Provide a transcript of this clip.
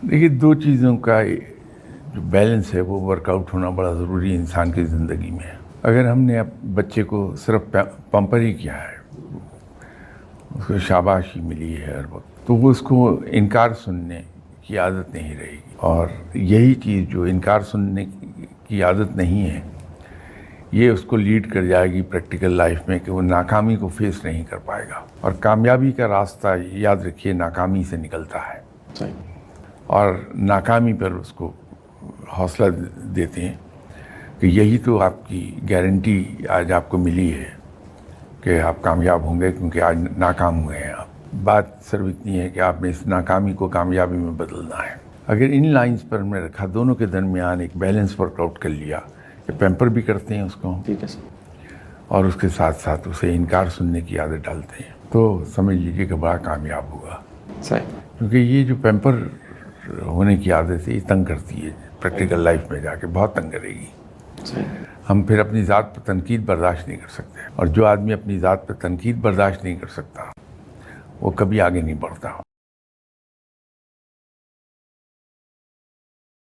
دیکھیے، دو چیزوں کا جو بیلنس ہے وہ ورک آؤٹ ہونا بڑا ضروری ہے انسان کی زندگی میں. اگر ہم نے بچے کو صرف پمپر ہی کیا ہے، اس کو شاباشی ملی ہے ہر وقت، تو وہ اس کو انکار سننے کی عادت نہیں رہے گی. اور یہی چیز جو انکار سننے کی عادت نہیں ہے، یہ اس کو لیڈ کر جائے گی پریکٹیکل لائف میں کہ وہ ناکامی کو فیس نہیں کر پائے گا. اور کامیابی کا راستہ یاد رکھیے ناکامی سے نکلتا ہے. اور ناکامی پر اس کو حوصلہ دیتے ہیں کہ یہی تو آپ کی گارنٹی آج آپ کو ملی ہے کہ آپ کامیاب ہوں گے، کیونکہ آج ناکام ہوئے ہیں آپ. بات صرف اتنی ہے کہ آپ نے اس ناکامی کو کامیابی میں بدلنا ہے. اگر ان لائنز پر میں رکھا، دونوں کے درمیان ایک بیلنس ورک آؤٹ کر لیا کہ پیمپر بھی کرتے ہیں اس کو، ٹھیک ہے سر، اور اس کے ساتھ ساتھ اسے انکار سننے کی عادت ڈالتے ہیں، تو سمجھ لیجیے کہ بڑا کامیاب ہوگا. صحیح. کیونکہ یہ جو پیمپر ہونے کی عادت ہے یہ تنگ کرتی ہے، پریکٹیکل لائف میں جا کے بہت تنگ کرے گی. صحیح. ہم پھر اپنی ذات پر تنقید برداشت نہیں کر سکتے، اور جو آدمی اپنی ذات پر تنقید برداشت نہیں کر سکتا وہ کبھی آگے نہیں بڑھتا.